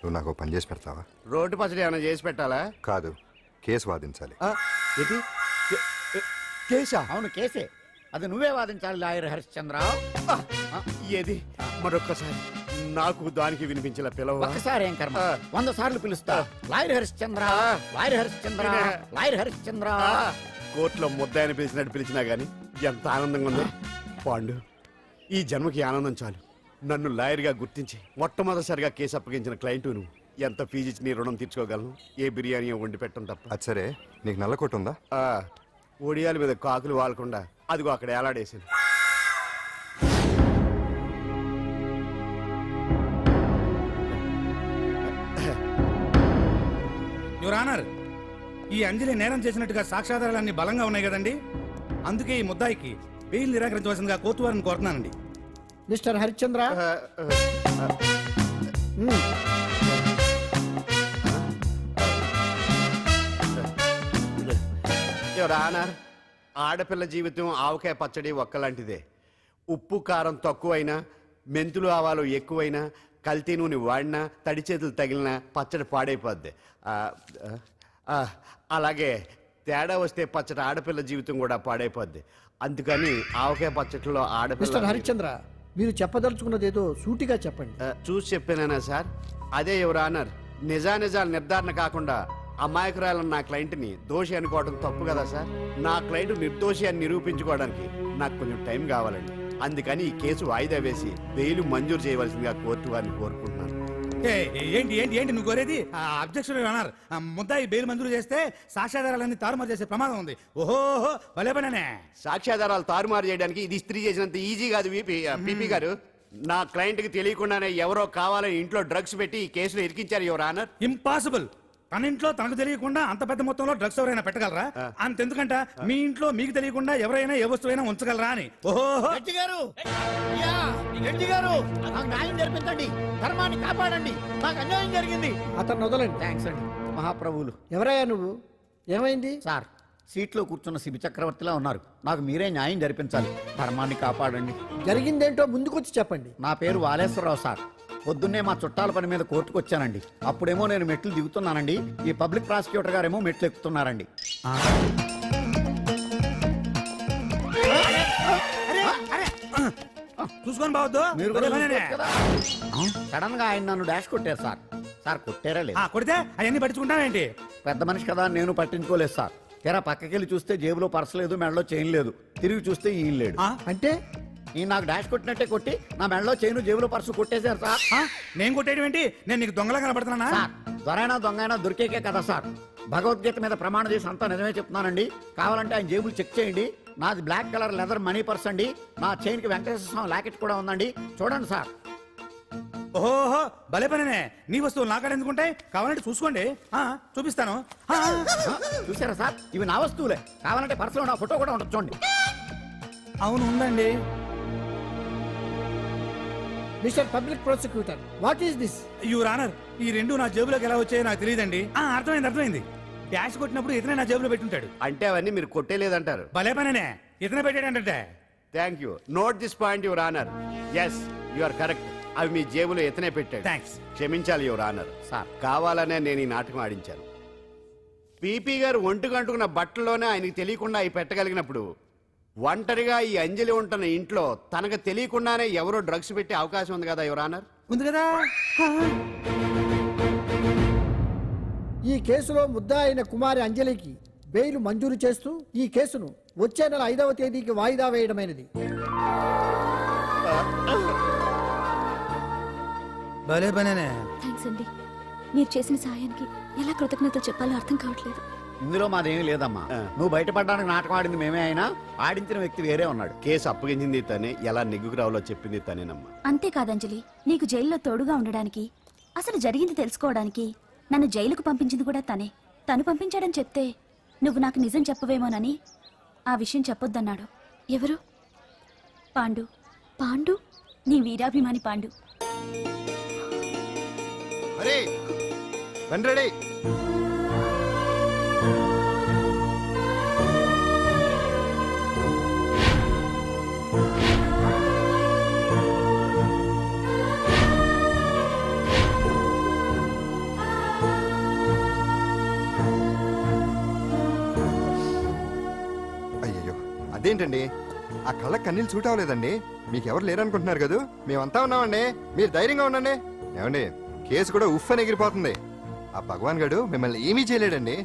నువ్వు నాకు పని చేసి పెడతావా? రోడ్డు పచ్చడి ఏమైనా చేసి పెట్టాలా? కాదు, కేసు వాదించాలి. కేసా? అవును కేసే. అది నువ్వే వాదించాలి లాయర్ హరిశ్చంద్ర. ఏది మరొక్కసారి నాకు దానికి వినిపించిన పిలవ. ఒక్కసారి ఏం కర్మ, 100 సార్లు పిలుస్తా. Lawyer Harishchandra, lawyer Harishchandra, lawyer Harishchandra. కోర్టులో ముద్దాయని పిలిచినట్టు పిలిచినా గానీ ఎంత ఆనందంగా ఉందో. పాండు, ఈ జన్మకి ఆనందం చాలు. నన్ను లాయర్గా గుర్తించి మొట్టమొదటిసారిగా కేసు అప్పగించిన క్లయింట్ నువ్వు. ఎంత ఫీజు ఇచ్చి నీ రుణం తీర్చుకోగలను? ఏ బిర్యానీ వండి పెట్టడం తప్ప. అది సరే, నీకు నల్ల కొట్టు ఉందా? ఒడియాల మీద కాకులు వాలకుండా అదిగో అక్కడ ఏలాడేసింది. యువర్ ఆనర్, ఈ అంజలి నేరం చేసినట్టుగా సాక్ష్యాధారాలన్నీ బలంగా ఉన్నాయి కదండి. అందుకే ఈ ముద్దాయికి బెయిల్ నిరాకరించవలసిందిగా కోర్టు వారిని కోరుతున్నానండి. మిస్టర్ హరిశ్చంద్ర, యువర్ ఆనర్, ఆడపిల్ల జీవితం ఆవకాయ పచ్చడి ఒక్కలాంటిదే. ఉప్పు కారం తక్కువైనా, మెంతులు ఆవాలు ఎక్కువైనా, కల్తీ నూనె వాడినా, తడి చేతులు తగిలినా పచ్చడి పాడైపోద్ది. అలాగే తేడా వస్తే పచ్చడి ఆడపిల్ల జీవితం కూడా పాడైపోద్ది. అందుకని ఆవకాయ పచ్చడిలో మిస్టర్ హరిశ్చంద్ర, మీరు చెప్పదలుచుకున్నదేదో సూటిగా చెప్పండి. చూసి చెప్పానా సార్? అదే యువర్ ఆనర్, నిజానిజాలు నిర్ధారణ కాకుండా అమాయకురాలను నా క్లయింట్ని దోషి అనుకోవడం తప్పు కదా సార్. నా క్లయింట్ నిర్దోషి అని నిరూపించుకోవడానికి నాకు కొంచెం టైం కావాలండి. అందుకని ఈ కేసు వాయిదా వేసి బెయిల్ మంజూరు చేయవలసిందిగా కోర్టు వారిని కోరుకుంటున్నాను. ఏంటి ఏంటి ఏంటి నువ్వు కోరేది? అబ్జెక్షన్ అన్నారు. ముద్దాయి బెయిల్ మంజూరు చేస్తే సాక్ష్యాధారాలన్నీ తారుమారు చేసే ప్రమాదం ఉంది. ఓహో భలే పనే. సాక్ష్యాధారాలు తారుమారు చేయడానికి ఇది ఇస్త్రీ చేసినంత ఈజీ కాదు పీపీ గారు. నా క్లయింట్ కి తెలియకుండానే ఎవరో కావాలని ఇంట్లో డ్రగ్స్ పెట్టి ఈ కేసులో ఇరికించారు యువర్ ఆనర్. ఇంపాసిబుల్. తన ఇంట్లో తనకు తెలియకుండా అంత పెద్ద మొత్తంలో డ్రగ్స్ ఎవరైనా పెట్టగలరా? అంతెందుకంట మీ ఇంట్లో మీకు తెలియకుండా ఎవరైనా ఏ వస్తువైనా ఉంచగలరా అని. ఓహో న్యాయం జరిపించండి, ధర్మాన్ని కాపాడండి, నాకు అన్యాయం జరిగింది. అతను వదలండి. థ్యాంక్స్ అండి మహాప్రభువులు. ఎవరయ్యా నువ్వు? ఏమైంది సార్? సీట్లో కూర్చున్న శిబి చక్రవర్తిలా ఉన్నారు. నాకు మీరే న్యాయం జరిపించాలి, ధర్మాన్ని కాపాడండి. జరిగిందేంటో ముందుకొచ్చి చెప్పండి. నా పేరు వాలేశ్వరరావు సార్. పొద్దున్నే మా చుట్టాల పని మీద కోర్టుకు వచ్చానండి. అప్పుడేమో నేను మెట్లు దిగుతున్నానండి, ఈ పబ్లిక్ ప్రాసిక్యూటర్ గారేమో మెట్లు ఎక్కుతున్నారండి. చూసుకొని బావద్దు. మీరు సడన్ గా ఆయన నన్ను డాష్ కొట్టారు సార్. సార్ కొట్టారా లేదు? కొడితే అవన్నీ పట్టించుకుంటావేంటి? పెద్ద మనిషి కదా నేను పట్టించుకోలేదు సార్. తెరా పక్కకెళ్ళి చూస్తే జేబులో పర్స్ లేదు, మెడలో చైన్ లేదు. తిరిగి చూస్తే ఈయన లేడు. అంటే ఈ నాకు డాష్ కొట్టినట్టే కొట్టి నా మెడలో చైన్ జేబులో పర్సు కొట్టేశారు సార్. నేను కొట్టేయడం ఏంటి? నేను నీకు దొంగలా కనబడుతున్నా సార్? దొరైనా దొంగైనా దొరికేకే కదా సార్. భగవద్గీత మీద ప్రమాణం చేసి అంతా నిజమే చెప్తున్నానండి. కావాలంటే ఆయన జేబులు చెక్ చేయండి. నాది black colour leather money purse అండి. నా చైన్ కి వెంకటేశ్వర స్వామి లాకెట్ కూడా ఉందండి, చూడండి సార్. ఓహో భలే పనే. నీ వస్తువులు నాకాడ ఎందుకుంటాయి? కావాలంటే చూసుకోండి, చూపిస్తాను. చూసారా సార్, ఇవి నా వస్తువులే. కావాలంటే పర్సులో నా ఫోటో కూడా ఉండదు, చూడండి. అవును ఉందండి. Mister public prosecutor, what is this? Your honour, ఈ రెండు నా జేబులోకి ఎలా వచ్చాయో నాకు తెలియదండి. అర్థమైంది. డాష్ కొట్టినప్పుడు ఇతనే నా జేబులో పెట్టుంటాడు. అంటే అవన్నీ మీరు కొట్టేలేదంటారు? భలే పనే, ఇతనే పెట్టాడంటే. Thank you. Note this point your honour. Yes, you are correct. అవి మీ జేబులో ఎత్తనే పెట్టాడు. థ్యాంక్స్. క్షమించాలి యువర్ ఆనర్. సార్ కావాలనే నేను ఈ నాటకం ఆడించాను. పీపీ గారు ఒంటికి అంటుకున్న బట్టల్లోనే ఆయనకి తెలియకుండా అవి పెట్టగలిగినప్పుడు ఒంటరిగా ఈ అంజలి ఉంటున్న ఇంట్లో తనకు తెలియకుండానే ఎవరో డ్రగ్స్ పెట్టే అవకాశం ఉంది కదా యువర్ ఆనర్. ఉంది కదా. ఈ కేసులో ముద్దా అయిన కుమారి అంజలికి బెయిల్ మంజూరు చేస్తూ ఈ కేసును వచ్చే నెల 5వ తేదీకి వాయిదా వేయడమైనది. భలే పనే. థ్యాంక్స్ అండి, మీరు చేసిన సహాయానికి ఎలా కృతజ్ఞతలు చెప్పాలో అర్థం కావట్లేదు. ఇందులో మాదేమీ లేదమ్మా. నువ్వు బయటపడడానికి నాటకం ఆడింది మేమే అయినా ఆడించిన వ్యక్తి వేరే ఉన్నాడు. కేసు అప్పగించింది తనే, ఎలా నెగ్గుకు రావాలో చెప్పింది తనేనమ్మా. అంతేకాదంజలి, నీకు జైల్లో తోడుగా ఉండడానికి, అసలు జరిగింది తెలుసుకోవడానికి నన్ను జైలుకు పంపించింది కూడా తనే. తను పంపించాడని చెప్తే నువ్వు నాకు నిజం చెప్పవేమోనని ఆ విషయం చెప్పొద్దన్నాడు. ఎవరు? పాండు. పాండు, నీ వీరాభిమాని పాండు. అదేంటండి ఆ కళ్ళకి కన్నీళ్ళు సూట్ అవ్వలేదండి. మీకెవరు లేరనుకుంటున్నారు కదా, మేమంతా ఉన్నామండి. మీరు ధైర్యంగా ఉండండి. ఏమండి కేసు కూడా ఉఫ్ అని ఎగిరిపోతుంది. ఆ భగవాన్ గడు మిమ్మల్ని ఏమీ చేయలేడండి.